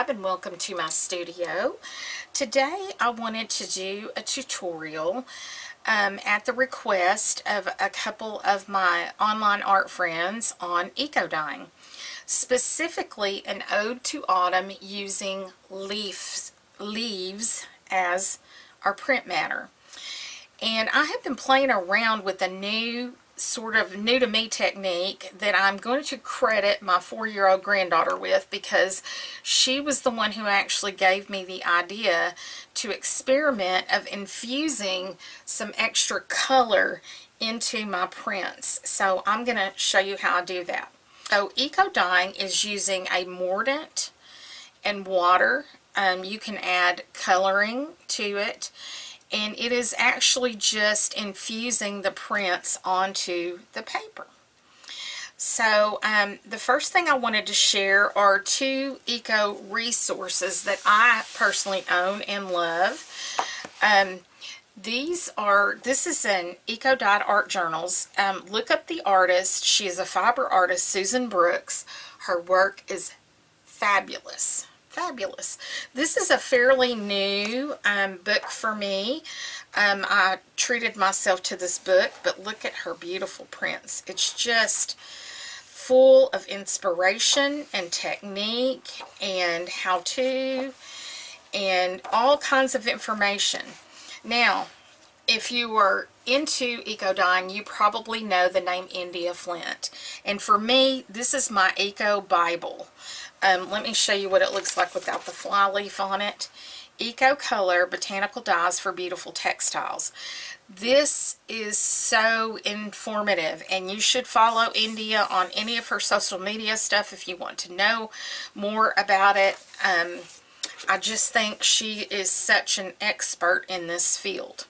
subscribe and welcome to my studio. Today I wanted to do a tutorial at the request of a couple of my online art friends on eco dyeing. Specifically an ode to autumn using leaves as our print matter. And I have been playing around with a new sort of new to me technique that I'm going to credit my 4-year-old granddaughter with, because she was the one who actually gave me the idea to experiment of infusing some extra color into my prints. So I'm going to show you how I do that. So eco dyeing is using a mordant and water. You can add coloring to it. And it is actually just infusing the prints onto the paper. So the first thing I wanted to share are two eco resources that I personally own and love. This is an Eco Dyed Art Journals. Look up the artist. She is a fiber artist, Susan Brooks. Her work is fabulous. Fabulous. This is a fairly new book for me. I treated myself to this book, but look at her beautiful prints. It's just full of inspiration and technique and how-to and all kinds of information. Now, if you are into eco dyeing, you probably know the name India Flint. And for me, this is my eco Bible. Let me show you what it looks like without the fly leaf on it. Eco Color Botanical Dyes for Beautiful Textiles. This is so informative, and you should follow India on any of her social media stuff if you want to know more about it. I just think she is such an expert in this field.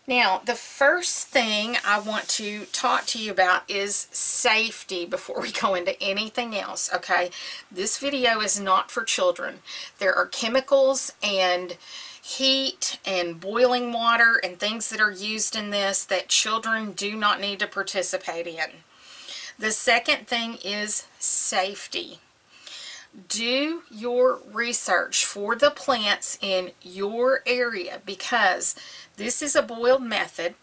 Now, the first thing I want to talk to you about is safety before we go into anything else, okay? This video is not for children. There are chemicals and heat and boiling water and things that are used in this that children do not need to participate in. The second thing is safety. Do your research for the plants in your area, because this is a boiled method,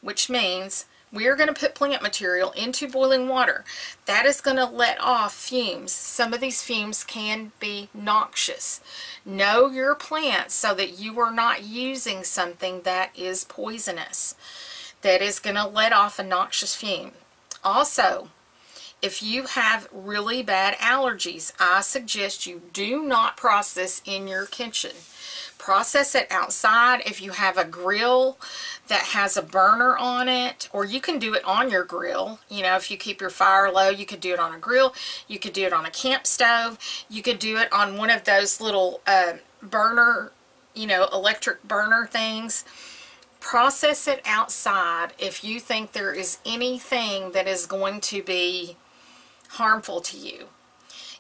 which means we are going to put plant material into boiling water. That is going to let off fumes. Some of these fumes can be noxious. Know your plants so that you are not using something that is poisonous, that is going to let off a noxious fume. Also, if you have really bad allergies, I suggest you do not process in your kitchen. Process it outside. If you have a grill that has a burner on it, or you can do it on your grill. You know, if you keep your fire low, you could do it on a grill. You could do it on a camp stove. You could do it on one of those little burner, you know, electric burner things. Process it outside if you think there is anything that is going to be harmful to you.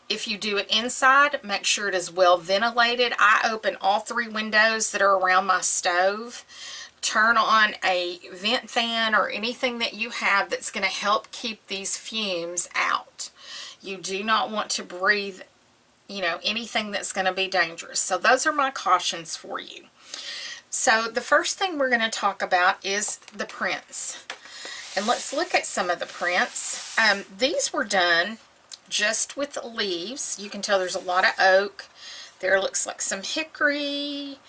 If you do it inside, make sure it is well ventilated. I open all 3 windows that are around my stove. Turn on a vent fan or anything that you have that's going to help keep these fumes out. You do not want to breathe, you know, anything that's going to be dangerous. So those are my cautions for you. So the first thing we're going to talk about is the prints. And let's look at some of the prints. These were done just with leaves. You can tell there's a lot of oak. There looks like some hickory.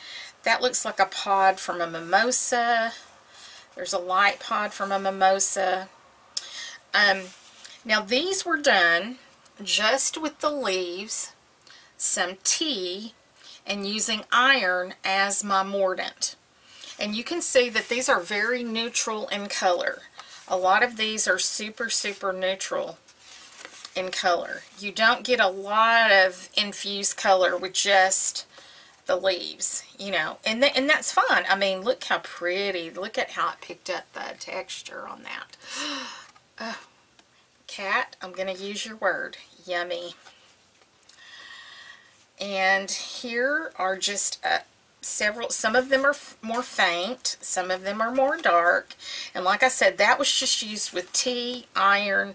That looks like a pod from a mimosa. There's a light pod from a mimosa. Now these were done just with the leaves, some tea, and using iron as my mordant. And you can see that these are very neutral in color. A lot of these are super, super neutral in color. You don't get a lot of infused color with just the leaves, you know, and that's fine. I mean, look how pretty. Look at how it picked up the texture on that. Oh, Cat, I'm going to use your word. Yummy. And here are just several. Some of them are more faint, some of them are more dark, and like I said, that was just used with tea, iron,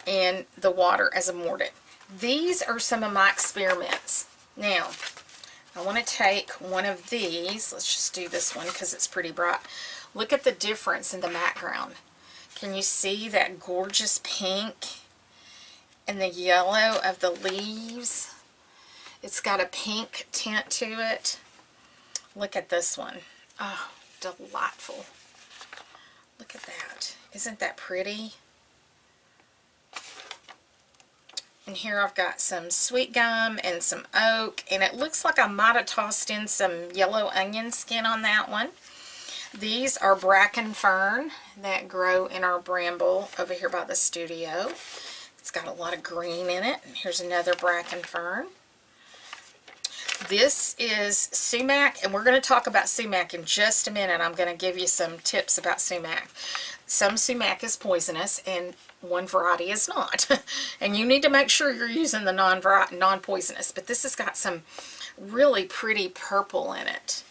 and the water as a mordant. these are some of my experiments. Now, I want to take one of these. Let's just do this one because it's pretty bright. Look at the difference in the background. Can you see that gorgeous pink and the yellow of the leaves? It's got a pink tint to it. Look at this one. Oh, delightful. Look at that. Isn't that pretty? And here I've got some sweet gum and some oak, and it looks like I might have tossed in some yellow onion skin on that one. These are bracken fern that grow in our bramble over here by the studio. It's got a lot of green in it. And here's another bracken fern. This is sumac, and we're going to talk about sumac in just a minute. I'm going to give you some tips about sumac. Some sumac is poisonous, and one variety is not. And you need to make sure you're using the non-poisonous. But this has got some really pretty purple in it.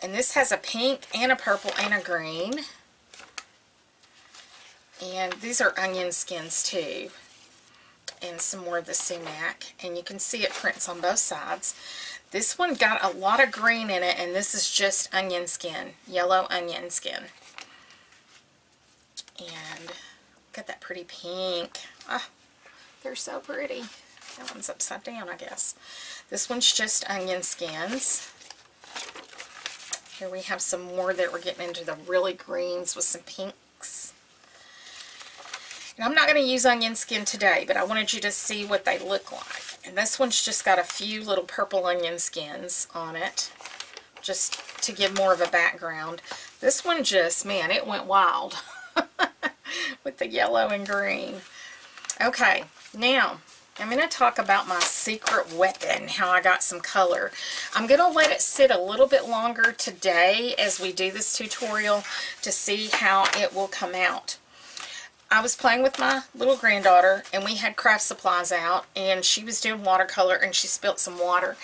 And this has a pink and a purple and a green. And these are onion skins too. And some more of the sumac. And you can see it prints on both sides. This one got a lot of green in it, and this is just onion skin. Yellow onion skin. And look at that pretty pink. Ah, they're so pretty. That one's upside down, I guess. This one's just onion skins. Here we have some more that we're getting into the really greens with some pinks. And I'm not going to use onion skin today, but I wanted you to see what they look like. And this one's just got a few little purple onion skins on it, just to give more of a background. This one just, man, it went wild with the yellow and green. Okay, now I'm going to talk about my secret weapon, how I got some color. I'm going to let it sit a little bit longer today as we do this tutorial to see how it will come out. I was playing with my little granddaughter, and we had craft supplies out, and she was doing watercolor, and she spilt some water,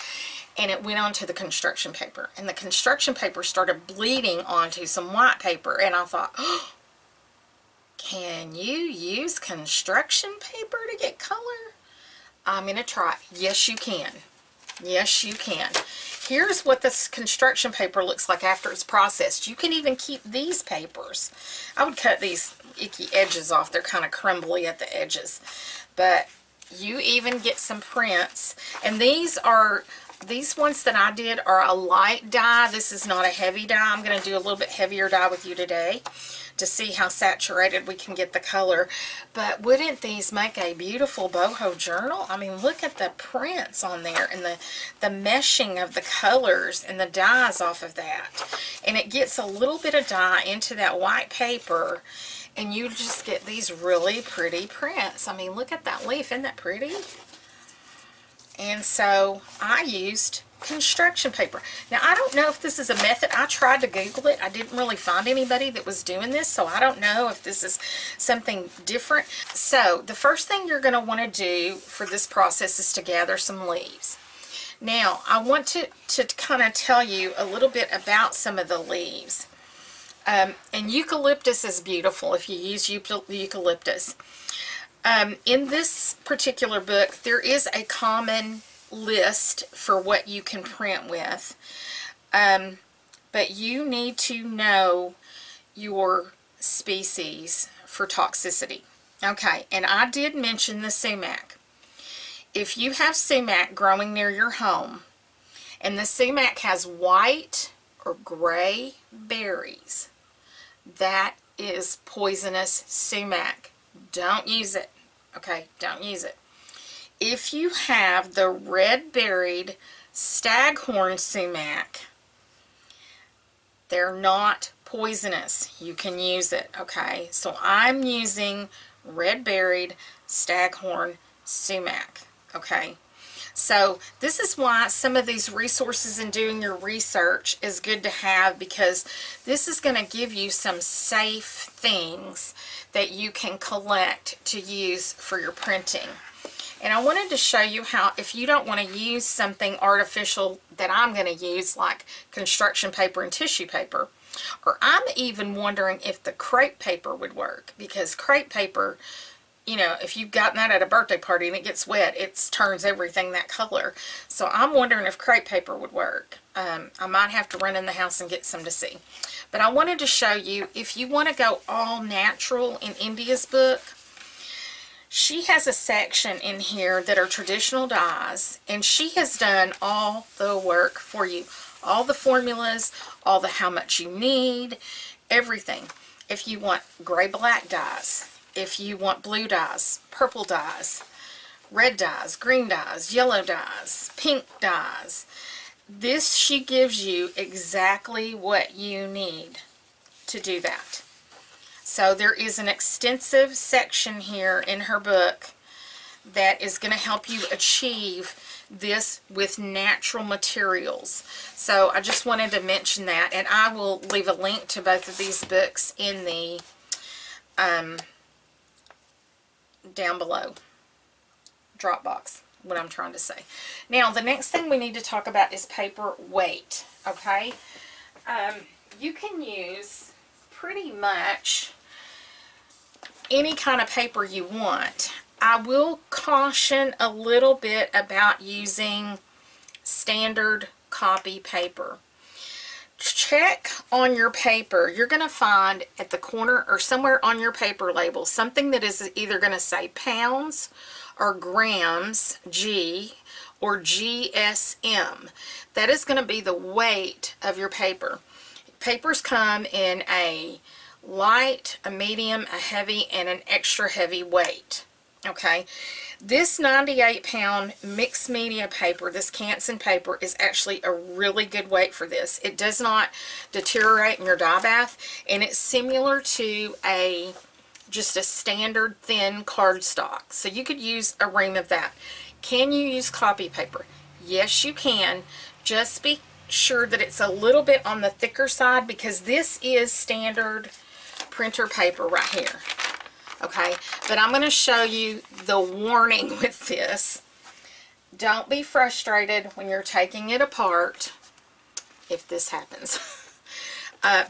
and it went onto the construction paper. And the construction paper started bleeding onto some white paper, and I thought, oh, can you use construction paper to get color? I'm going to try. Yes, you can. Yes, you can. Here's what this construction paper looks like after it's processed. You can even keep these papers. I would cut these icky edges off. They're kind of crumbly at the edges. But you even get some prints. And these ones that I did are a light dye. This is not a heavy dye. I'm going to do a little bit heavier dye with you today to see how saturated we can get the color. But wouldn't these make a beautiful boho journal? I mean, look at the prints on there and the meshing of the colors and the dyes off of that. And it gets a little bit of dye into that white paper, and you just get these really pretty prints. I mean, look at that leaf. Isn't that pretty? And so I used construction paper. Now, I don't know if this is a method. I tried to Google it. I didn't really find anybody that was doing this, so I don't know if this is something different. So the first thing you're going to want to do for this process is to gather some leaves. Now, I want to kind of tell you a little bit about some of the leaves. And eucalyptus is beautiful if you use eucalyptus. In this particular book, there is a common list for what you can print with, but you need to know your species for toxicity. Okay, and I did mention the sumac. If you have sumac growing near your home, and the sumac has white or gray berries, that is poisonous sumac. Don't use it. Okay, don't use it. If you have the red-berried staghorn sumac, they're not poisonous. You can use it, okay? So I'm using red-berried staghorn sumac, okay? So this is why some of these resources in doing your research is good to have, because this is going to give you some safe things that you can collect to use for your printing. And I wanted to show you how, if you don't want to use something artificial that I'm going to use, like construction paper and tissue paper, or I'm even wondering if the crepe paper would work, because crepe paper, you know, if you've gotten that at a birthday party and it gets wet, it turns everything that color. So I'm wondering if crepe paper would work. I might have to run in the house and get some to see. But I wanted to show you, if you want to go all natural in India's book, she has a section in here that are traditional dyes, and she has done all the work for you. All the formulas, all the how much you need, everything. If you want gray-black dyes, if you want blue dyes, purple dyes, red dyes, green dyes, yellow dyes, pink dyes, this she gives you exactly what you need to do that. So there is an extensive section here in her book that is going to help you achieve this with natural materials. So I just wanted to mention that, and I will leave a link to both of these books in the down below Dropbox, what I'm trying to say. Now the next thing we need to talk about is paper weight. Okay, you can use pretty much any kind of paper you want. I will caution a little bit about using standard copy paper. Check on your paper. You're going to find at the corner or somewhere on your paper label something that is either going to say pounds or grams, G, or GSM. That is going to be the weight of your paper. Papers come in a light, a medium, a heavy, and an extra heavy weight. Okay, this 98-pound mixed media paper, this Canson paper, is actually a really good weight for this. It does not deteriorate in your dye bath, and it's similar to just a standard thin cardstock. So you could use a ream of that. Can you use copy paper? Yes, you can. Just be sure that it's a little bit on the thicker side, because this is standard printer paper right here. Okay, but I'm going to show you the warning with this. Don't be frustrated when you're taking it apart if this happens.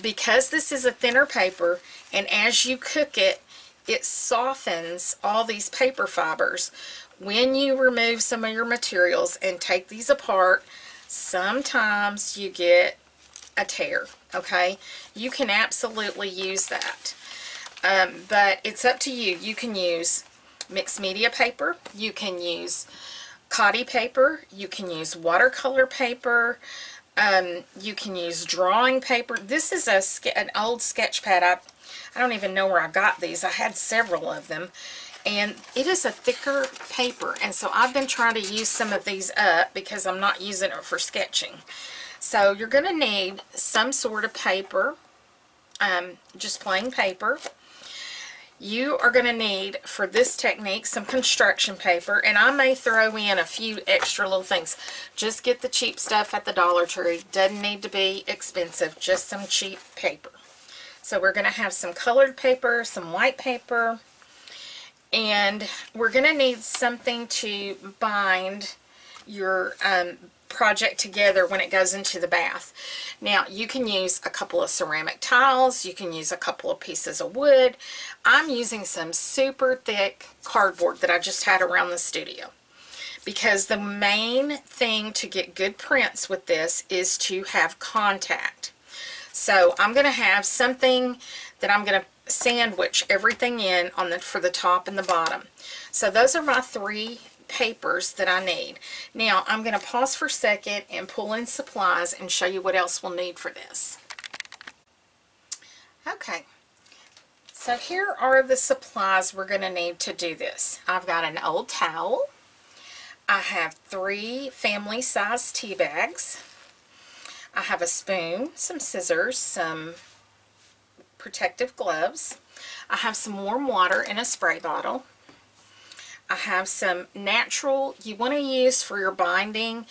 Because this is a thinner paper, and as you cook it, it softens all these paper fibers. When you remove some of your materials and take these apart, sometimes you get a tear. Okay, you can absolutely use that. But it's up to you. You can use mixed media paper, you can use copy paper, you can use watercolor paper, you can use drawing paper. This is an old sketch pad. I don't even know where I got these. I had several of them, and it is a thicker paper, and so I've been trying to use some of these up because I'm not using it for sketching. So you're going to need some sort of paper, just plain paper. You are going to need, for this technique, some construction paper, and I may throw in a few extra little things. Just get the cheap stuff at the Dollar Tree. Doesn't need to be expensive, just some cheap paper. So we're going to have some colored paper, some white paper, and we're going to need something to bind your project together when it goes into the bath. Now you can use a couple of ceramic tiles, you can use a couple of pieces of wood. I'm using some super thick cardboard that I just had around the studio, because the main thing to get good prints with this is to have contact. So I'm going to have something that I'm going to sandwich everything in on for the top and the bottom. So those are my three papers that I need. Now I'm going to pause for a second and pull in supplies and show you what else we'll need for this. Okay, so here are the supplies we're going to need to do this. I've got an old towel. I have 3 family size tea bags. I have a spoon, some scissors, some protective gloves. I have some warm water in a spray bottle. I have some natural, you want to use for your binding,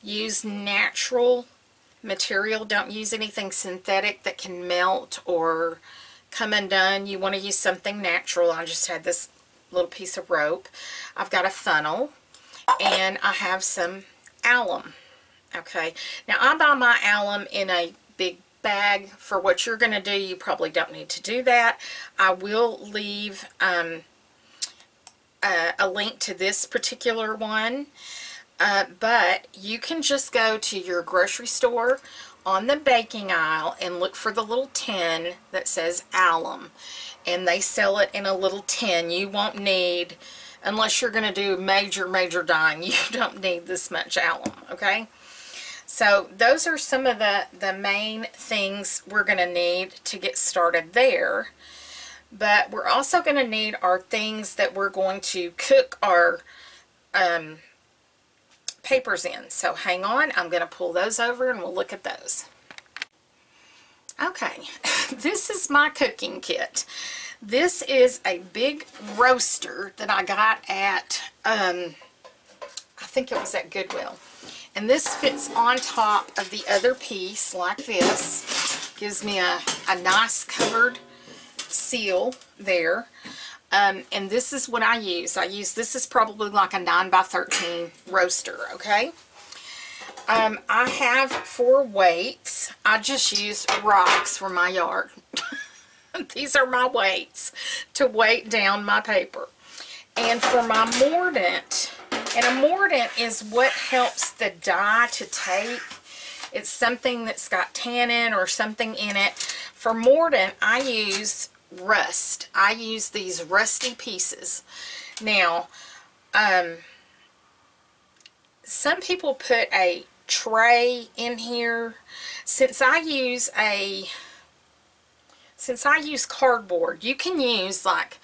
use natural material. Don't use anything synthetic that can melt or come undone. You want to use something natural. I just had this little piece of rope. I've got a funnel, and I have some alum. Okay, now I buy my alum in a big bag. For what you're going to do, you probably don't need to do that. I will leave a link to this particular one, but you can just go to your grocery store on the baking aisle and look for the little tin that says alum, and they sell it in a little tin. You won't need, unless you're going to do major dyeing, you don't need this much alum, okay? So those are some of the main things we're going to need to get started there. But we're also going to need our things that we're going to cook our papers in. So hang on, I'm going to pull those over and we'll look at those. Okay, this is my cooking kit. This is a big roaster that I got at, I think it was at Goodwill. And this fits on top of the other piece like this. Gives me a nice covered seal there. And this is what I use. This is probably like a 9x13 roaster, okay? I have 4 weights. I just use rocks for my yard. These are my weights to weight down my paper. And for my mordant, and a mordant is what helps the dye to take. It's something that's got tannin or something in it. For mordant, I use rust. I use these rusty pieces. Now, some people put a tray in here. Since I use cardboard, you can use like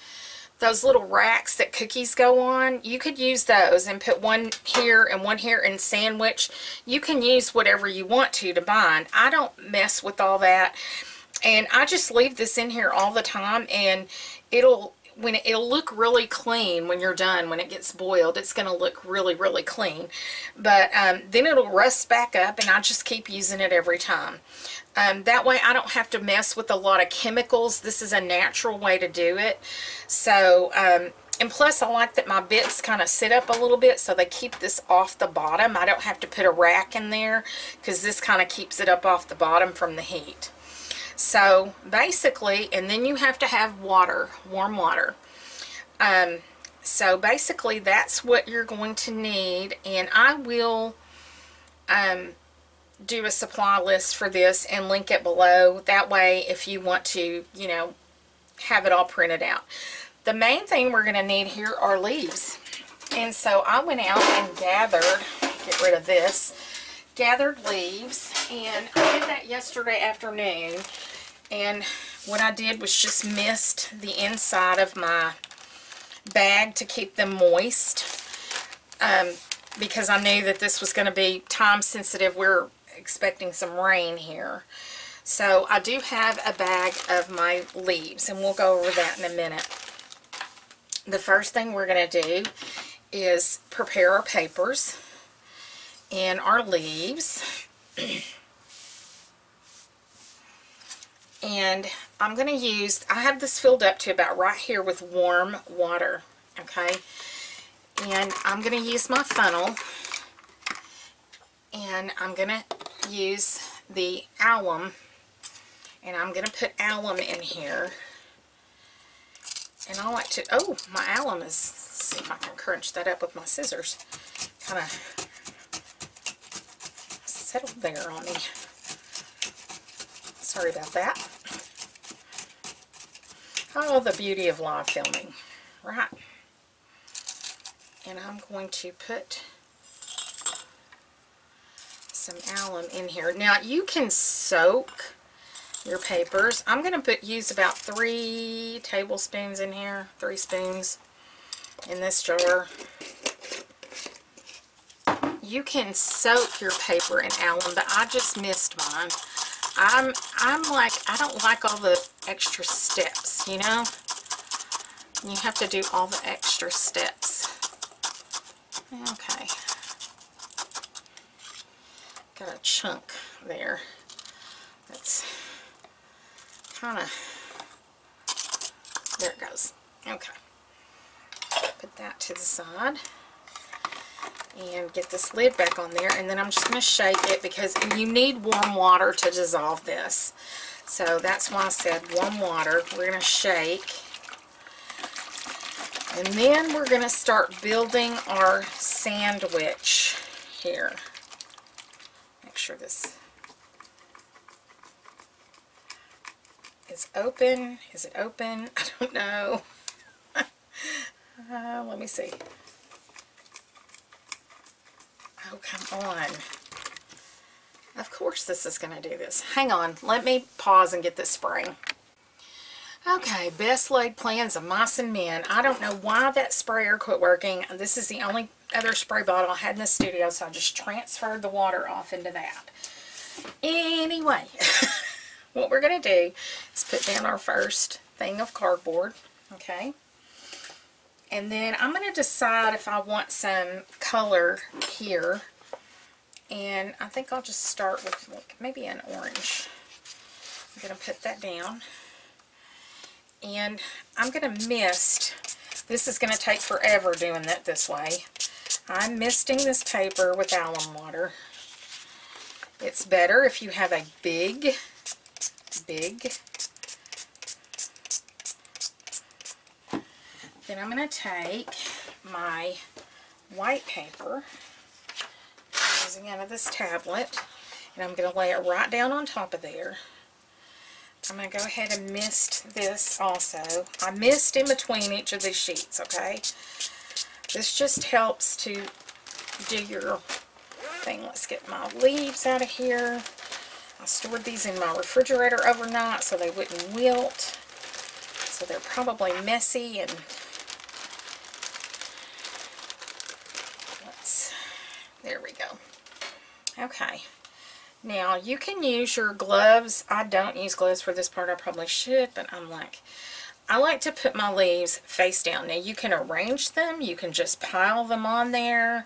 those little racks that cookies go on. You could use those and put one here and one here and sandwich. You can use whatever you want to bind. I don't mess with all that. And I just leave this in here all the time, and it'll look really clean when you're done. When it gets boiled, it's going to look really clean. But then it'll rust back up, and I just keep using it every time. That way I don't have to mess with a lot of chemicals. This is a natural way to do it. So, and plus I like that my bits kind of sit up a little bit, so they keep this off the bottom. I don't have to put a rack in there because this kind of keeps it up off the bottom from the heat. So basically, and then you have to have water, warm water. So basically that's what you're going to need, and I will do a supply list for this and link it below. That way, if you want to, you know, have it all printed out. The main thing we're going to need here are leaves. And so I went out and gathered, get rid of this, gathered leaves, and I did that yesterday afternoon. And what I did was just mist the inside of my bag to keep them moist, because I knew that this was going to be time sensitive. We're expecting some rain here. So I do have a bag of my leaves, and we'll go over that in a minute. The first thing we're going to do is prepare our papers and our leaves. And I'm going to use, I have this filled up to about right here with warm water, okay? And I'm going to use my funnel, and I'm going to use the alum, and I'm going to put alum in here. And I like to, oh, my alum is, let's see if I can crunch that up with my scissors. Kind of settled there on me. Sorry about that. Oh, the beauty of live filming, right? And I'm going to put some alum in here. Now, you can soak your papers. I'm going to use about 3 tablespoons in here, 3 spoons in this jar. You can soak your paper in alum, but I just missed mine. I'm like, I don't like all the extra steps, you know? You have to do all the extra steps. Okay. Got a chunk there. That's kind of, there it goes. Okay. Put that to the side. And get this lid back on there, and then I'm just going to shake it, because you need warm water to dissolve this. So that's why I said warm water. We're going to shake. And then we're going to start building our sandwich here. Make sure this is open. Is it open? I don't know. Let me see. Oh, come on. Of course this is going to do this. Hang on. Let me pause and get this spraying. Okay, best laid plans of mice and men. I don't know why that sprayer quit working. This is the only other spray bottle I had in the studio, so I just transferred the water off into that. Anyway, what we're going to do is put down our first thing of cardboard, okay? And then I'm going to decide if I want some color here. And I think I'll just start with like maybe an orange. I'm going to put that down. And I'm going to mist. This is going to take forever doing it this way. I'm misting this paper with alum water. It's better if you have a big. Then I'm going to take my white paper, using out of this tablet, and I'm going to lay it right down on top of there. I'm going to go ahead and mist this also. I mist in between each of these sheets, okay? This just helps to do your thing. Let's get my leaves out of here. I stored these in my refrigerator overnight so they wouldn't wilt. So they're probably messy, and there we go. Okay. Now, you can use your gloves. I don't use gloves for this part. I probably should, but I like to put my leaves face down. Now, you can arrange them. You can just pile them on there,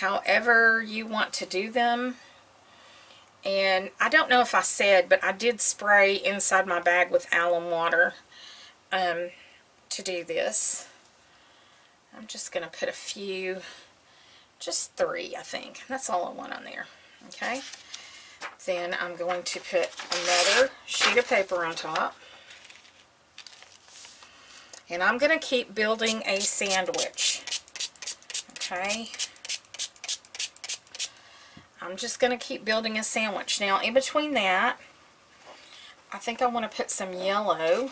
however you want to do them. And I don't know if I said, but I did spray inside my bag with alum water to do this. I'm just going to put a few, just 3, I think. That's all I want on there. Okay. Then I'm going to put another sheet of paper on top. And I'm going to keep building a sandwich. Okay. I'm just going to keep building a sandwich. Now, in between that, I think I want to put some yellow.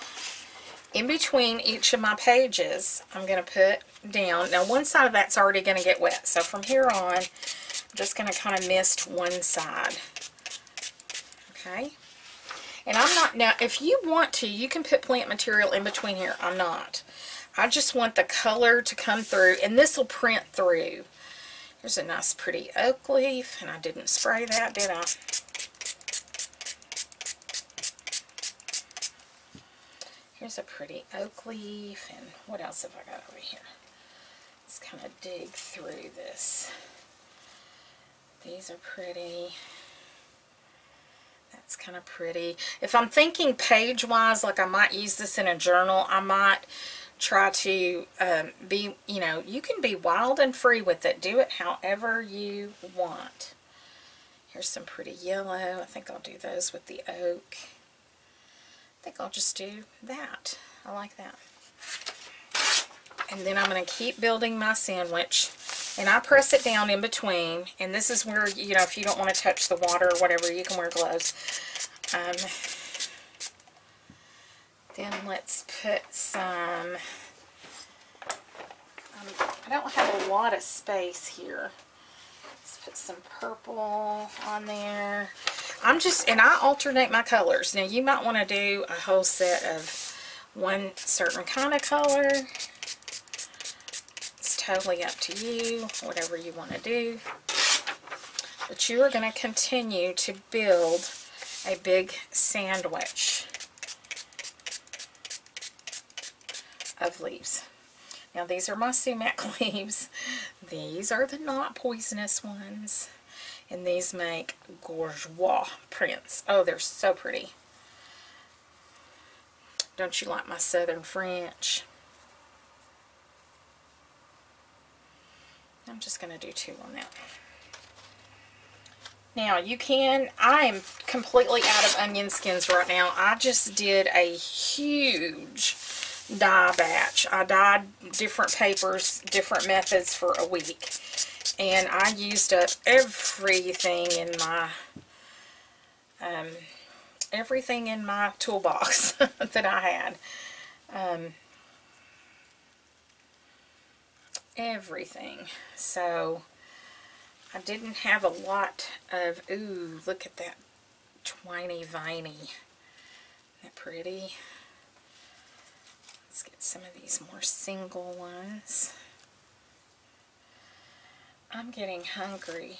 In between each of my pages, I'm going to put down. Now, one side of that's already going to get wet. So from here on, I'm just going to kind of mist one side. Okay. And I'm not, now if you want to, you can put plant material in between here. I'm not. I just want the color to come through, and this will print through. Here's a nice pretty oak leaf, and I didn't spray that, did I? Here's a pretty oak leaf, and what else have I got over here? Let's kind of dig through this. These are pretty. That's kind of pretty. If I'm thinking page-wise, like I might use this in a journal, I might try to be, you know, you can be wild and free with it. Do it however you want. Here's some pretty yellow. I think I'll do those with the oak. I think I'll just do that. I like that. And then I'm going to keep building my sandwich. And I press it down in between. And this is where, you know, if you don't want to touch the water or whatever, you can wear gloves. Then let's put some, I don't have a lot of space here. Let's put some purple on there. And I alternate my colors. Now, you might want to do a whole set of one certain kind of color. It's totally up to you, whatever you want to do. But you are going to continue to build a big sandwich of leaves. Now, these are my sumac leaves. These are the not poisonous ones. And these make bourgeois prints. Oh, they're so pretty. Don't you like my Southern French? I'm just going to do 2 on that. Now, you can, I am completely out of onion skins right now. I just did a huge dye batch. I dyed different papers, different methods for a week. And I used up everything in my toolbox that I had. Everything. So I didn't have a lot of, ooh, look at that twiny viney. Isn't that pretty? Let's get some of these more single ones. I'm getting hungry.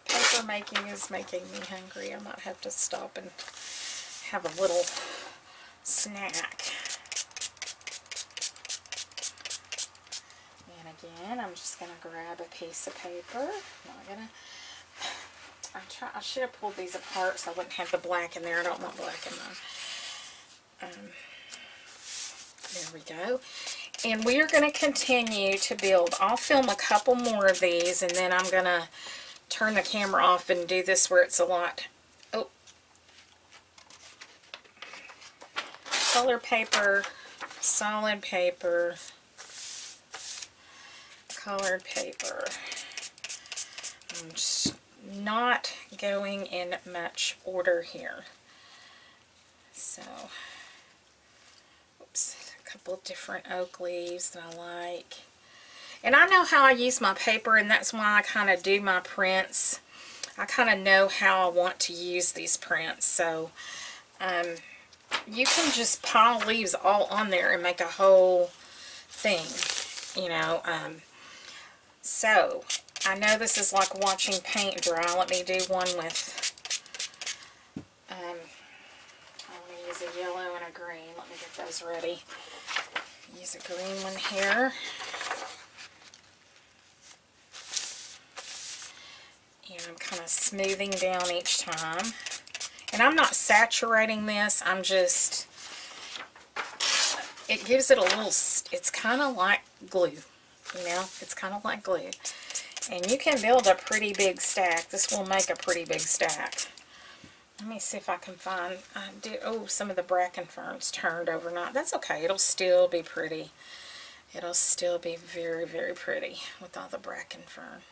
Paper making is making me hungry. I might have to stop and have a little snack. And again, I'm just going to grab a piece of paper. I should have pulled these apart so I wouldn't have the black in there. I don't want black in mine. There we go. And we are going to continue to build. I'll film a couple more of these, and then I'm going to turn the camera off and do this where it's a lot. Oh. Color paper, solid paper, colored paper. I'm just not going in much order here. So, oops, a couple of different oak leaves that I like. And I know how I use my paper, and that's why I kind of do my prints. I kind of know how I want to use these prints. So, you can just pile leaves all on there and make a whole thing, you know. So, I know this is like watching paint dry. Let me do one with, I want to use a yellow and a green. Let me get those ready. Use a green one here. And I'm kind of smoothing down each time. And I'm not saturating this. I'm just, it gives it a little, it's kind of like glue. You know, it's kind of like glue. And you can build a pretty big stack. This will make a pretty big stack. Let me see if I can find, oh, some of the bracken ferns turned overnight. That's okay. It'll still be pretty. It'll still be very, very pretty with all the bracken fern.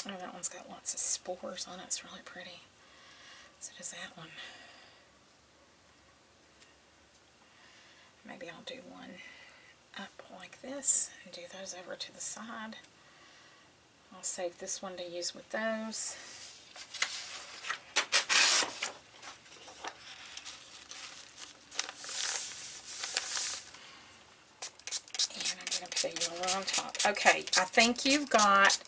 Oh, that one's got lots of spores on it. It's really pretty. So does that one. Maybe I'll do one up like this and do those over to the side. I'll save this one to use with those. And I'm going to put yellow on top. Okay, I think you've got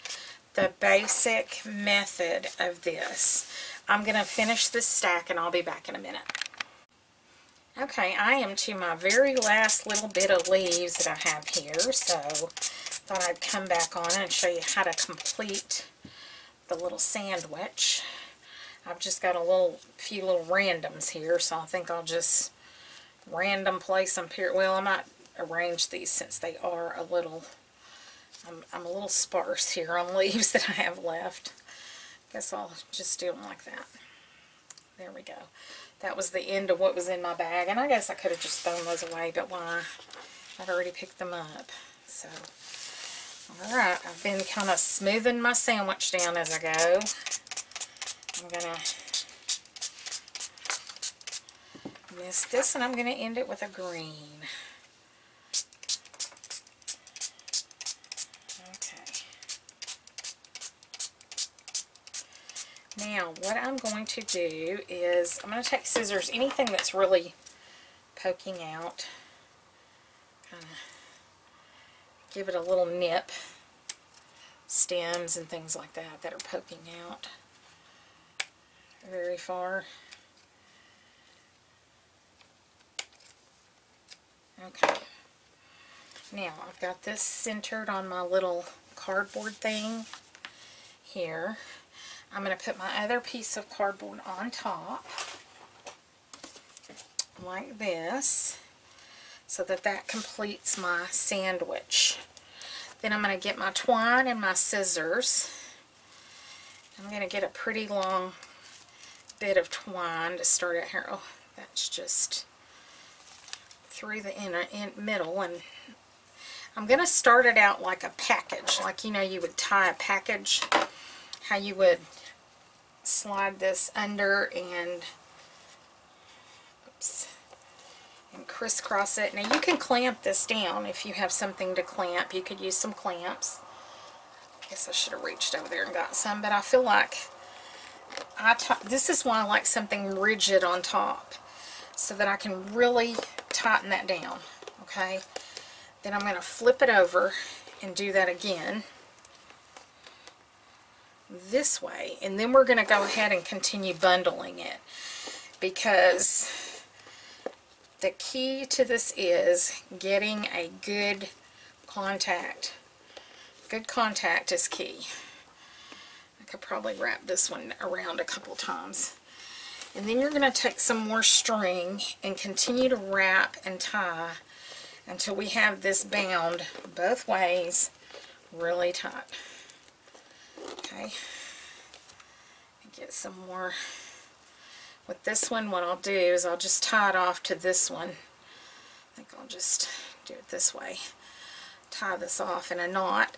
the basic method of this. I'm going to finish this stack and I'll be back in a minute. Okay, I am to my very last little bit of leaves that I have here, so thought I'd come back on and show you how to complete the little sandwich. I've just got a few little randoms here, so I think I'll just random place them here. Well, I might arrange these since they are a little, I'm a little sparse here on leaves that I have left. Guess I'll just do them like that. There we go. That was the end of what was in my bag, and I guess I could have just thrown those away, but why? I'd already picked them up. So, alright, I've been kind of smoothing my sandwich down as I go. I'm going to mist this, and I'm going to end it with a green. Now, what I'm going to do is, I'm going to take scissors, anything that's really poking out, kind of give it a little nip, stems and things like that that are poking out very far. Okay. Now, I've got this centered on my little cardboard thing here. I'm going to put my other piece of cardboard on top, like this, so that that completes my sandwich. Then I'm going to get my twine and my scissors. I'm going to get a pretty long bit of twine to start out here. Oh, that's just through the middle, and I'm going to start it out like a package, like, you know, you would tie a package, how you would slide this under and, oops, and crisscross it. Now you can clamp this down if you have something to clamp. You could use some clamps. I guess I should have reached over there and got some, but I feel like this is why I like something rigid on top, so that I can really tighten that down. Okay, then I'm going to flip it over and do that again this way, and then we're going to go ahead and continue bundling it, because the key to this is getting a good contact. Good contact is key. I could probably wrap this one around a couple times. And then you're going to take some more string and continue to wrap and tie until we have this bound both ways really tight. Okay. Get some more. With this one, what I'll do is I'll just tie it off to this one. I think I'll just do it this way. Tie this off in a knot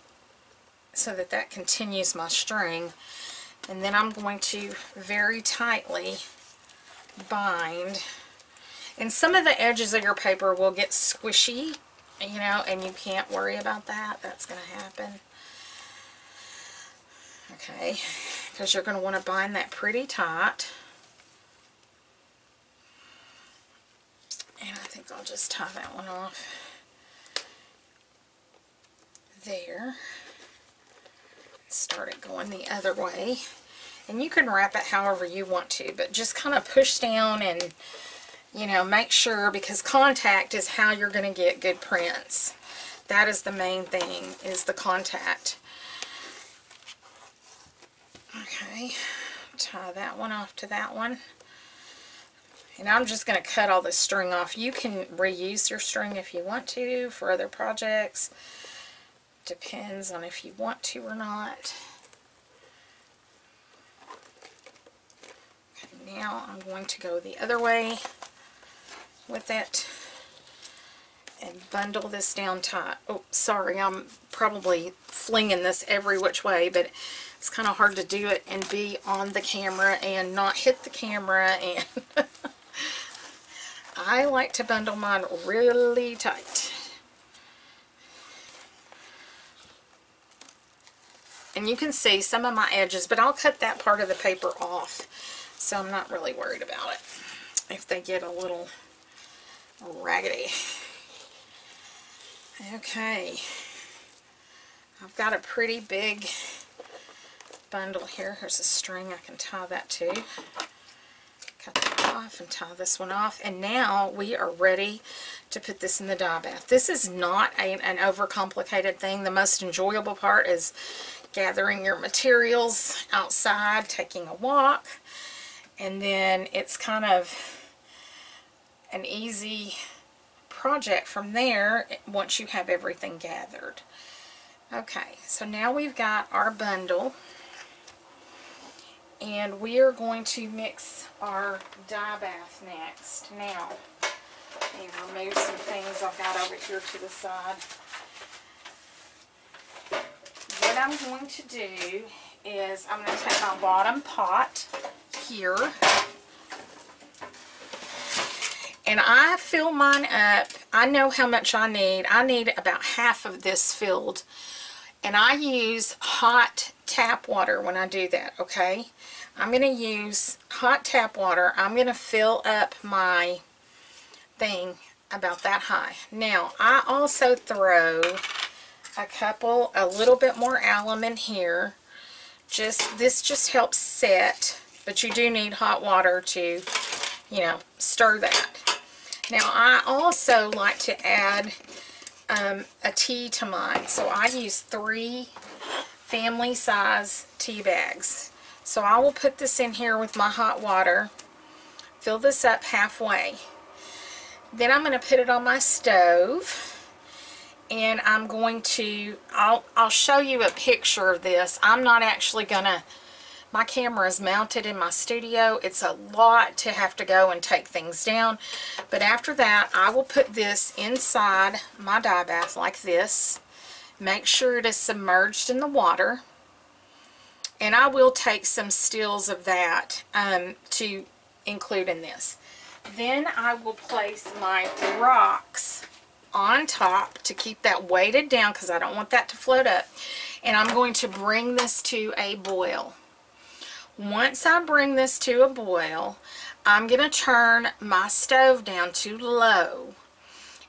so that that continues my string. And then I'm going to very tightly bind. And some of the edges of your paper will get squishy, you know, and you can't worry about that. That's going to happen. Okay, because you're going to want to bind that pretty tight. And I think I'll just tie that one off there. Start it going the other way. And you can wrap it however you want to, but just kind of push down and, you know, make sure, because contact is how you're going to get good prints. That is the main thing, is the contact. Okay, tie that one off to that one. And I'm just going to cut all this string off. You can reuse your string if you want to for other projects. Depends on if you want to or not. Okay, now I'm going to go the other way with it and bundle this down tight. Oh, sorry, I'm probably flinging this every which way, but it's kind of hard to do it and be on the camera and not hit the camera. And I like to bundle mine really tight. And you can see some of my edges, but I'll cut that part of the paper off, so I'm not really worried about it if they get a little raggedy. Okay, I've got a pretty big bundle here. Here's a string I can tie that to. Cut that off and tie this one off, and now we are ready to put this in the dye bath. This is not an overcomplicated thing. The most enjoyable part is gathering your materials outside, taking a walk, and then it's kind of an easy project from there once you have everything gathered. Okay, so now we've got our bundle, and we are going to mix our dye bath next. Now, let me remove some things I've got over here to the side. What I'm going to do is I'm going to take my bottom pot here, and I fill mine up. I know how much I need. I need about half of this filled, and I use hot tap water when I do that, okay? I'm going to use hot tap water. I'm going to fill up my thing about that high. Now, I also throw a little bit more alum in here. This just helps set, but you do need hot water to, you know, stir that. Now, I also like to add a tea to mine, so I use 3 family size tea bags. So I will put this in here with my hot water, fill this up halfway. Then I'm going to put it on my stove, and I'm going to, I'll show you a picture of this. I'm not actually going to, My camera is mounted in my studio. It's a lot to have to go and take things down. But after that, I will put this inside my dye bath like this. Make sure it is submerged in the water. And I will take some stills of that to include in this. Then I will place my rocks on top to keep that weighted down because I don't want that to float up. And I'm going to bring this to a boil. Once I bring this to a boil, I'm going to turn my stove down to low.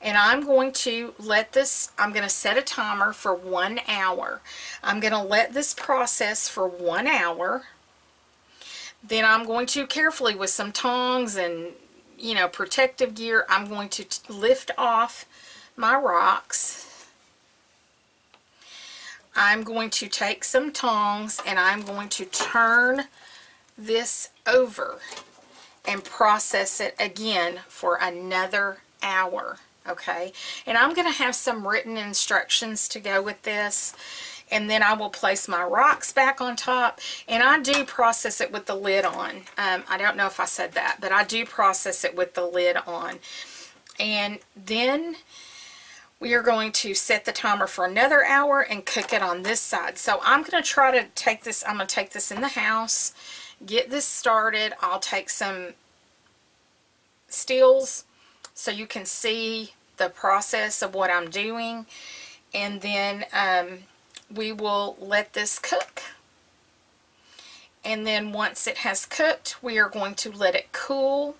And I'm going to let this, I'm going to set a timer for 1 hour. I'm going to let this process for 1 hour. Then I'm going to carefully, with some tongs and, you know, protective gear, I'm going to lift off my rocks. I'm going to take some tongs and I'm going to turn this over and process it again for another hour. Okay, and I'm going to have some written instructions to go with this, and then I will place my rocks back on top, and I do process it with the lid on. I don't know if I said that, but I do process it with the lid on. And then we are going to set the timer for another hour and cook it on this side. So I'm going to try to take this, I'm going to take this in the house, get this started. I'll take some stills so you can see the process of what I'm doing, and then we will let this cook. And then once it has cooked, we are going to let it cool.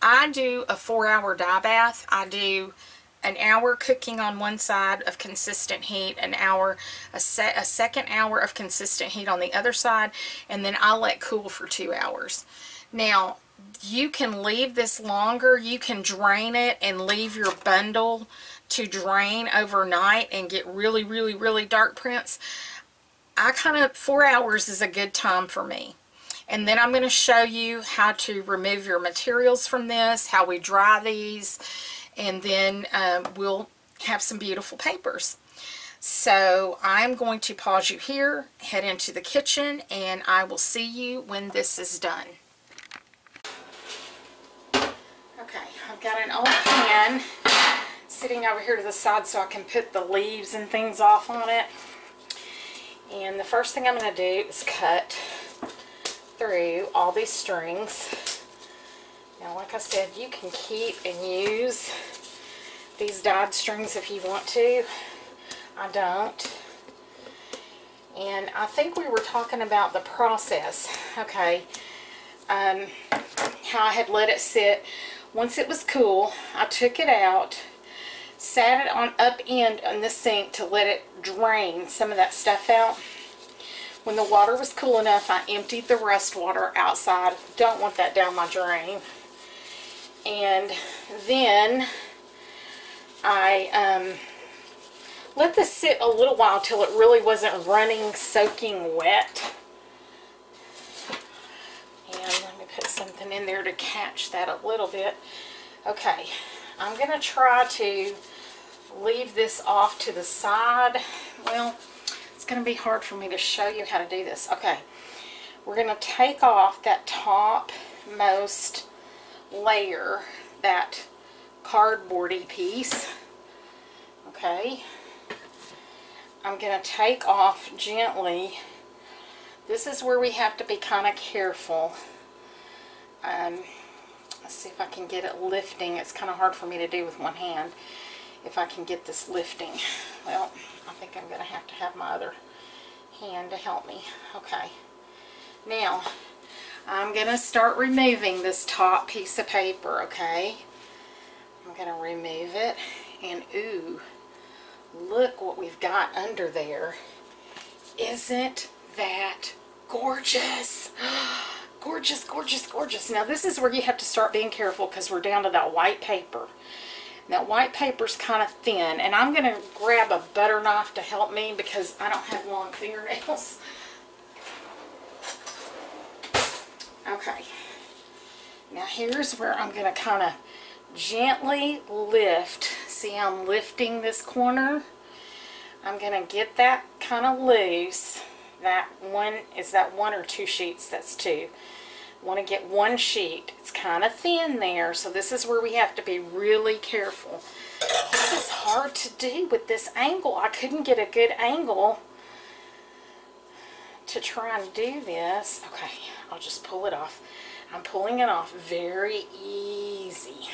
I do a 4-hour dye bath. I do an hour cooking on one side of consistent heat, an hour, a second hour of consistent heat on the other side, and then I let cool for 2 hours. Now, you can leave this longer. You can drain it and leave your bundle to drain overnight and get really, really, really dark prints. 4 hours is a good time for me. And then I'm going to show you how to remove your materials from this, how we dry these, and then we'll have some beautiful papers. So I'm going to pause you here, head into the kitchen, and I will see you when this is done. Okay, I've got an old pan sitting over here to the side so I can put the leaves and things off on it. And the first thing I'm going to do is cut through all these strings. Now, like I said, you can keep and use these dyed strings if you want to. I don't. And I think we were talking about the process, okay, how I had let it sit. Once it was cool, I took it out, sat it on up end on the sink to let it drain some of that stuff out. When the water was cool enough, I emptied the rust water outside. Don't want that down my drain. And then I let this sit a little while till it really wasn't running, soaking wet. And let me put something in there to catch that a little bit. Okay, I'm going to try to leave this off to the side. Well, it's going to be hard for me to show you how to do this. Okay, we're going to take off that topmost layer, that cardboardy piece. Okay, I'm going to take off gently. This is where we have to be kind of careful. Let's see if I can get it lifting. It's kind of hard for me to do with one hand. If I can get this lifting. Well, I think I'm going to have my other hand to help me. Okay. Now, I'm going to start removing this top piece of paper, okay? I'm going to remove it. And, ooh, look what we've got under there. Isn't that gorgeous? Gorgeous, gorgeous, gorgeous. Now, this is where you have to start being careful because we're down to that white paper. That white paper's kind of thin, and I'm going to grab a butter knife to help me because I don't have long fingernails. Okay. Now, here's where I'm going to kind of gently lift. See how I'm lifting this corner? I'm going to get that kind of loose. that one, is that 1 or 2 sheets? That's 2. Want to get 1 sheet. It's kind of thin there, so this is where we have to be really careful. This is hard to do with this angle. I couldn't get a good angle to try and do this. Okay, I'll just pull it off. I'm pulling it off very easy.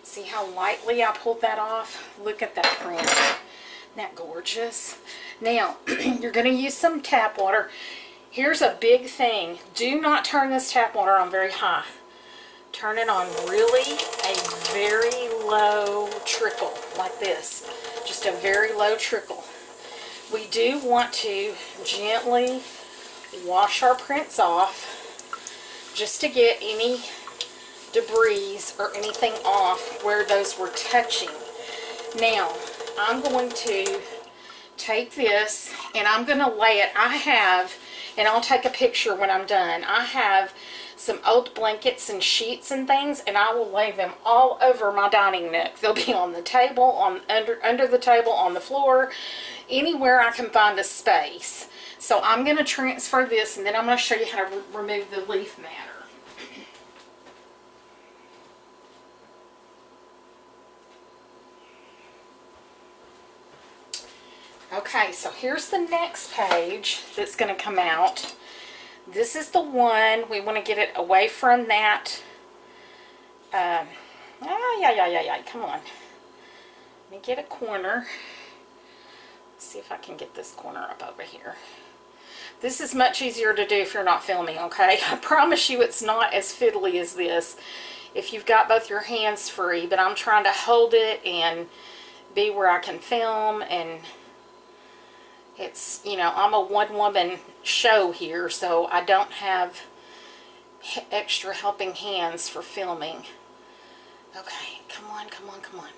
See how lightly I pulled that off? Look at that print. Isn't that gorgeous? Now, you're going to use some tap water. Here's a big thing. Do not turn this tap water on very high. Turn it on really a very low trickle, like this. Just a very low trickle. We do want to gently wash our prints off just to get any debris or anything off where those were touching. Now, I'm going to take this and I'm going to lay it. I have, and I'll take a picture when I'm done, I have some old blankets and sheets and things, and I will lay them all over my dining nook. They'll be on the table, on under the table, on the floor, anywhere I can find a space. So I'm going to transfer this, and then I'm going to show you how to remove the leaf matter. Okay, so here's the next page that's going to come out. This is the one. We want to get it away from that. Yeah. Come on. Let me get a corner. Let's see if I can get this corner up over here. This is much easier to do if you're not filming, okay? I promise you it's not as fiddly as this if you've got both your hands free, but I'm trying to hold it and be where I can film, and it's, you know, I'm a one-woman show here, so I don't have extra helping hands for filming. Okay, come on, come on, come on.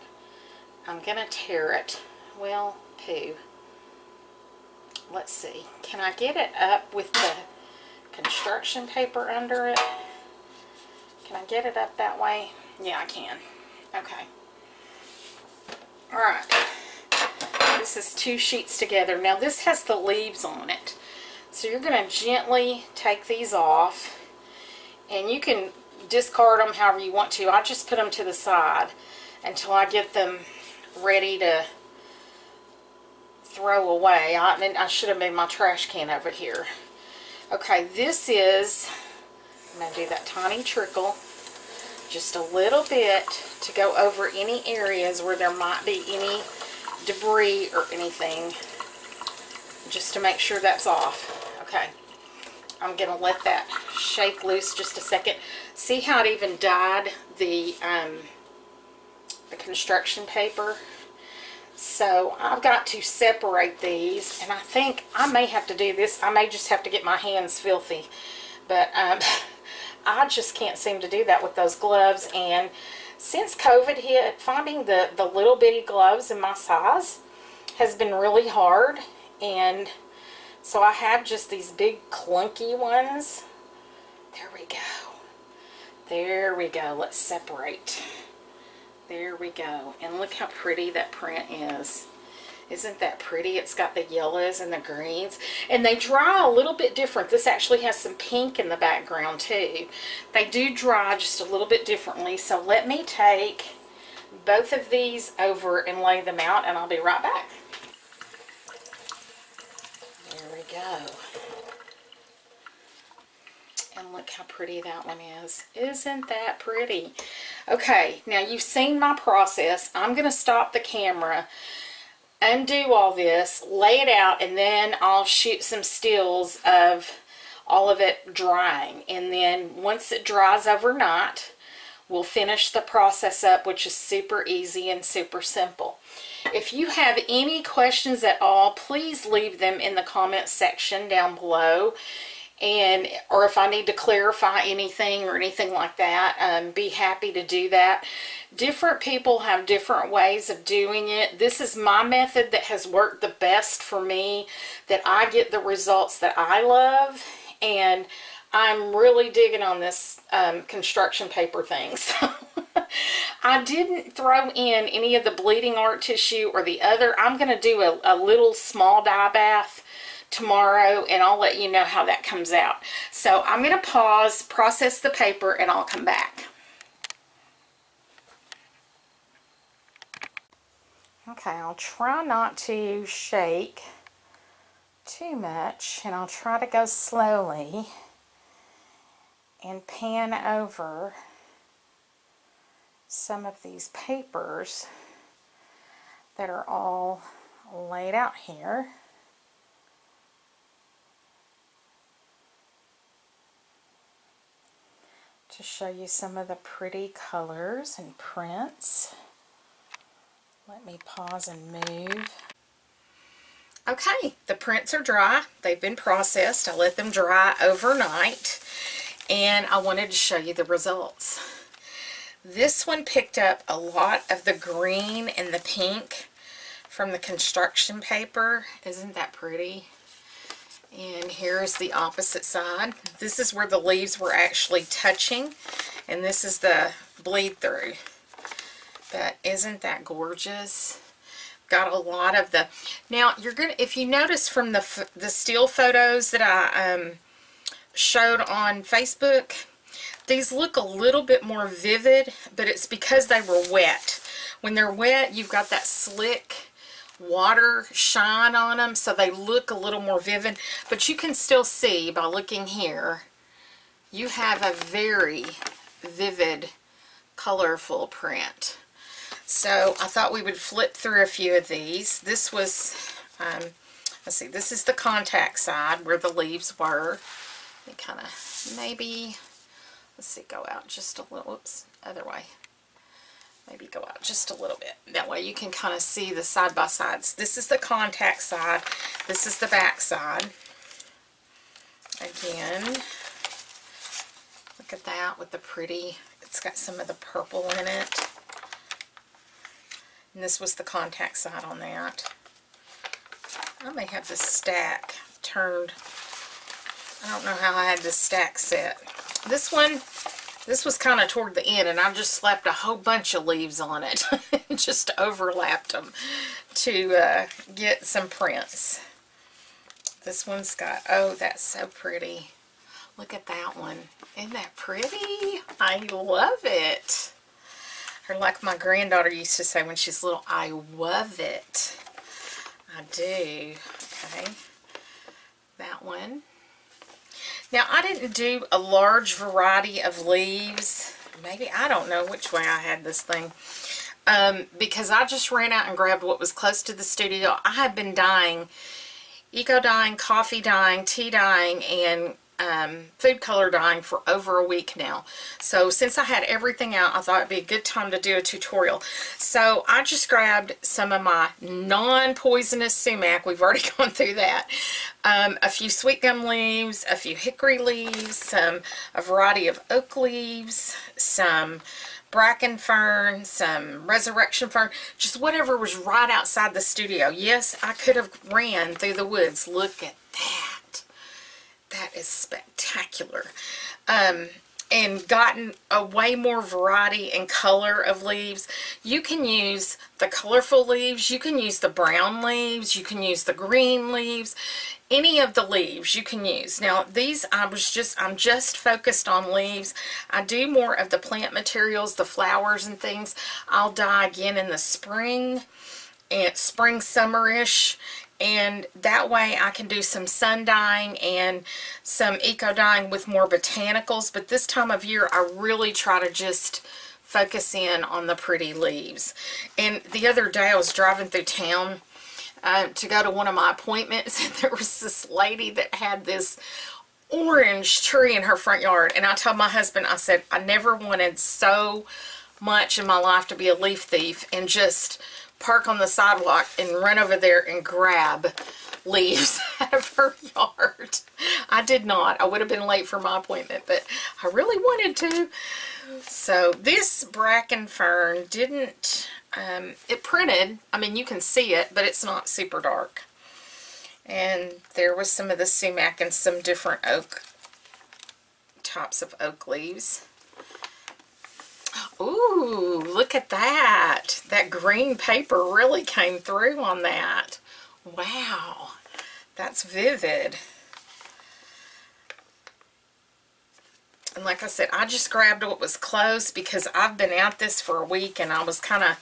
I'm going to tear it. Well, poo. Let's see. Can I get it up with the construction paper under it? Can I get it up that way? Yeah, I can. Okay. Alright. This is 2 sheets together. Now this has the leaves on it. So you're going to gently take these off. And you can discard them however you want to. I just put them to the side until I get them ready to throw away. I should have made my trash can over here. Okay, this is, I'm going to do that tiny trickle, just a little bit to go over any areas where there might be any debris or anything, just to make sure that's off. Okay, I'm going to let that shake loose just a second. See how it even dyed the construction paper? So I've got to separate these, and I think I may have to do this. I may just have to get my hands filthy, but I just can't seem to do that with those gloves. And since COVID hit, finding the little bitty gloves in my size has been really hard, and so I have just these big clunky ones. There we go. There we go. Let's separate. There we go. And look how pretty that print is. Isn't that pretty? It's got the yellows and the greens. And they dry a little bit different. This actually has some pink in the background too. They do dry just a little bit differently. So let me take both of these over and lay them out, and I'll be right back. There we go. And look how pretty that one is. Isn't that pretty? Okay, now you've seen my process. I'm going to stop the camera, undo all this, lay it out, and then I'll shoot some stills of all of it drying. And then once it dries overnight, we'll finish the process up, which is super easy and super simple. If you have any questions at all, please leave them in the comment section down below. Or if I need to clarify anything or anything like that, be happy to do that. Different people have different ways of doing it. This is my method that has worked the best for me, that I get the results that I love, and I'm really digging on this construction paper thing. So I didn't throw in any of the bleeding art tissue or the other. I'm going to do a little small dye bath tomorrow, and I'll let you know how that comes out. So I'm going to pause, process the paper, and I'll come back. Okay, I'll try not to shake too much, and I'll try to go slowly and pan over some of these papers that are all laid out here. To show you some of the pretty colors and prints. Let me pause and move. Okay, the prints are dry. They've been processed. I let them dry overnight, and I wanted to show you the results. This one picked up a lot of the green and the pink from the construction paper. Isn't that pretty? And here's the opposite side. This is where the leaves were actually touching, and this is the bleed through. But isn't that gorgeous? Got a lot of the, now you're gonna, if you notice from the still photos that I showed on Facebook, these look a little bit more vivid, but it's because they were wet. When they're wet, you've got that slick water shine on them, so they look a little more vivid. But you can still see by looking here, you have a very vivid, colorful print. So I thought we would flip through a few of these. This was, let's see, this is the contact side where the leaves were. They kind of, maybe, let's see, go out just a little, whoops, other way. Maybe go out just a little bit. That way you can kind of see the side by sides. This is the contact side. This is the back side. Again, look at that with the pretty, it's got some of the purple in it. And this was the contact side on that. I may have this stack turned. I don't know how I had this stack set. This one, this was kind of toward the end, and I just slapped a whole bunch of leaves on it. Just overlapped them to get some prints. This one's got, oh, that's so pretty. Look at that one. Isn't that pretty? I love it. Or like my granddaughter used to say when she's little, I love it. I do. Okay. That one. Now, I didn't do a large variety of leaves. Maybe, I don't know which way I had this thing. Because I just ran out and grabbed what was close to the studio. I had been dyeing, eco dyeing, coffee dyeing, tea dyeing, and food color dyeing for over a week now. So since I had everything out, I thought it'd be a good time to do a tutorial. So I just grabbed some of my non-poisonous sumac. We've already gone through that. A few sweet gum leaves, a few hickory leaves, a variety of oak leaves, some bracken fern, some resurrection fern, just whatever was right outside the studio. Yes, I could have ran through the woods. Look at that. That is spectacular. And gotten a way more variety and color of leaves. You can use the colorful leaves, you can use the brown leaves, you can use the green leaves, any of the leaves you can use. Now these, I'm just focused on leaves. I do more of the plant materials, the flowers and things. I'll dye again in the spring, and spring summerish. And that way I can do some sun dyeing and some eco dyeing with more botanicals. But this time of year, I really try to just focus in on the pretty leaves. And the other day I was driving through town to go to one of my appointments, and there was this lady that had this orange tree in her front yard. And I told my husband, I said, I never wanted so much in my life to be a leaf thief and just park on the sidewalk and run over there and grab leaves out of her yard. I did not. I would have been late for my appointment, but I really wanted to. So this bracken fern didn't, it printed, I mean you can see it, but it's not super dark. And there was some of the sumac and some different oak, tops of oak leaves. Ooh, look at that. That green paper really came through on that. Wow. That's vivid. And like I said, I just grabbed what was close because I've been at this for a week and I was kind of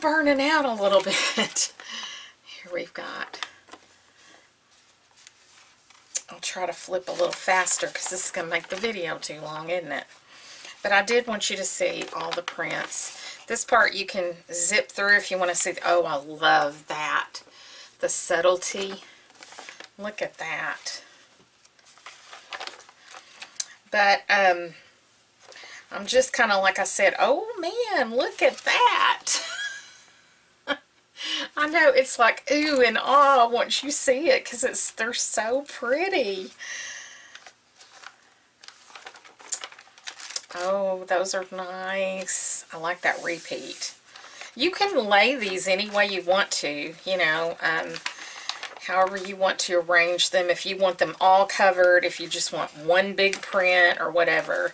burning out a little bit. Here we've got, I'll try to flip a little faster because this is going to make the video too long, isn't it? But I did want you to see all the prints. This part you can zip through if you want to see. Oh, I love that. The subtlety. Look at that. But I'm just kind of, like I said, oh man, look at that. I know, it's like ooh and ah once you see it because they're so pretty. Oh, those are nice. I like that repeat. You can lay these any way you want to, you know, however you want to arrange them. If you want them all covered, if you just want one big print or whatever.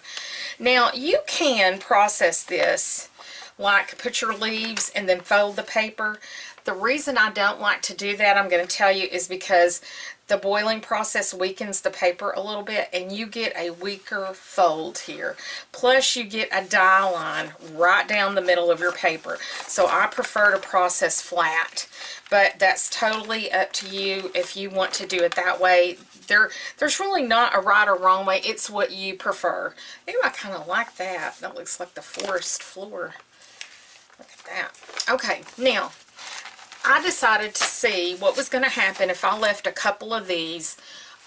Now, you can process this, like put your leaves and then fold the paper. The reason I don't like to do that, I'm going to tell you, is because the boiling process weakens the paper a little bit and you get a weaker fold here. Plus you get a die line right down the middle of your paper. So I prefer to process flat, but that's totally up to you if you want to do it that way. There's really not a right or wrong way. It's what you prefer. Ooh, I kind of like that. That looks like the forest floor. Look at that. Okay, now I decided to see what was going to happen if I left a couple of these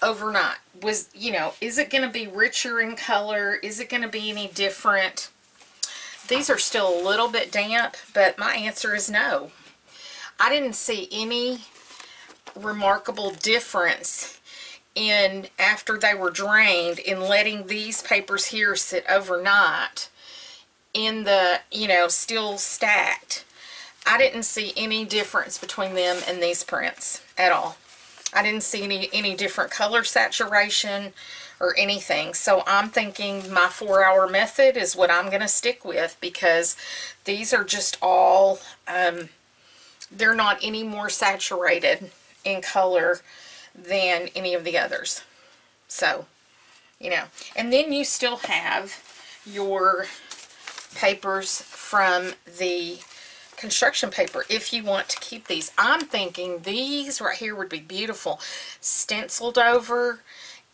overnight. Was, you know, is it going to be richer in color? Is it going to be any different? These are still a little bit damp, but my answer is no. I didn't see any remarkable difference in, after they were drained, in letting these papers here sit overnight in the, you know, still stacked. I didn't see any difference between them and these prints at all. I didn't see any different color saturation or anything. So I'm thinking my 4-hour method is what I'm going to stick with, because these are just all, they're not any more saturated in color than any of the others. So, you know, and then you still have your papers from the construction paper if you want to keep these. I'm thinking these right here would be beautiful stenciled over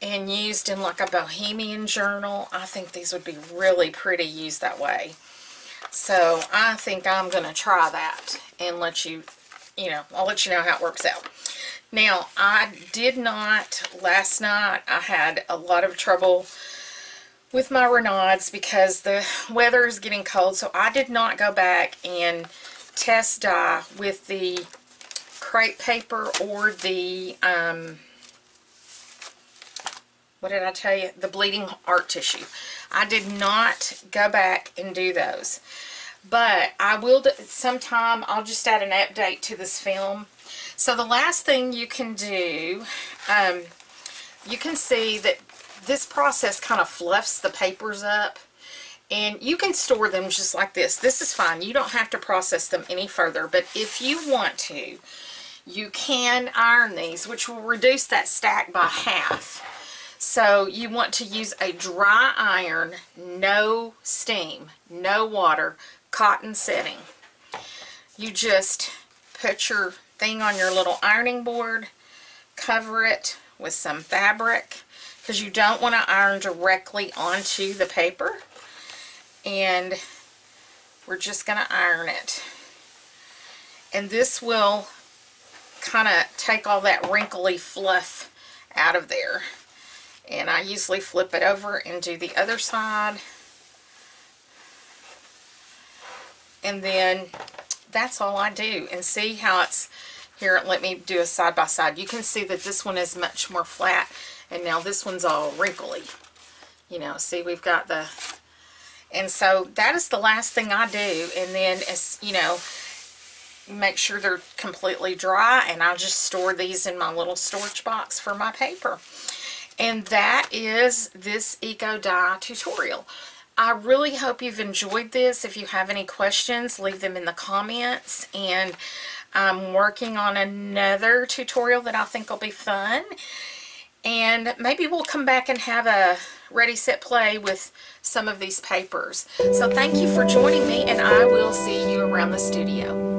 and used in like a bohemian journal. I think these would be really pretty used that way. So I think I'm going to try that and let you, I'll let you know how it works out. Now, I did not, last night I had a lot of trouble with my Renards because the weather is getting cold, so I did not go back and test dye with the crepe paper or the, what did I tell you? The bleeding art tissue. I did not go back and do those. But I will, sometime I'll just add an update to this film. So the last thing you can do, you can see that this process kind of fluffs the papers up. And you can store them just like this. This is fine. You don't have to process them any further. But if you want to, you can iron these, which will reduce that stack by half. So you want to use a dry iron, no steam, no water, cotton setting. You just put your thing on your little ironing board, cover it with some fabric, because you don't want to iron directly onto the paper. And we're just going to iron it. And this will kind of take all that wrinkly fluff out of there. And I usually flip it over and do the other side. And then that's all I do. And see how it's, here, let me do a side by side. You can see that this one is much more flat. And now this one's all wrinkly. You know, see, we've got the... And so that is the last thing I do. And then, as you know, make sure they're completely dry. And I'll just store these in my little storage box for my paper. And that is this Eco Dye tutorial. I really hope you've enjoyed this. If you have any questions, leave them in the comments. And I'm working on another tutorial that I think will be fun. And maybe we'll come back and have a ready, set, play with some of these papers. So thank you for joining me, and I will see you around the studio.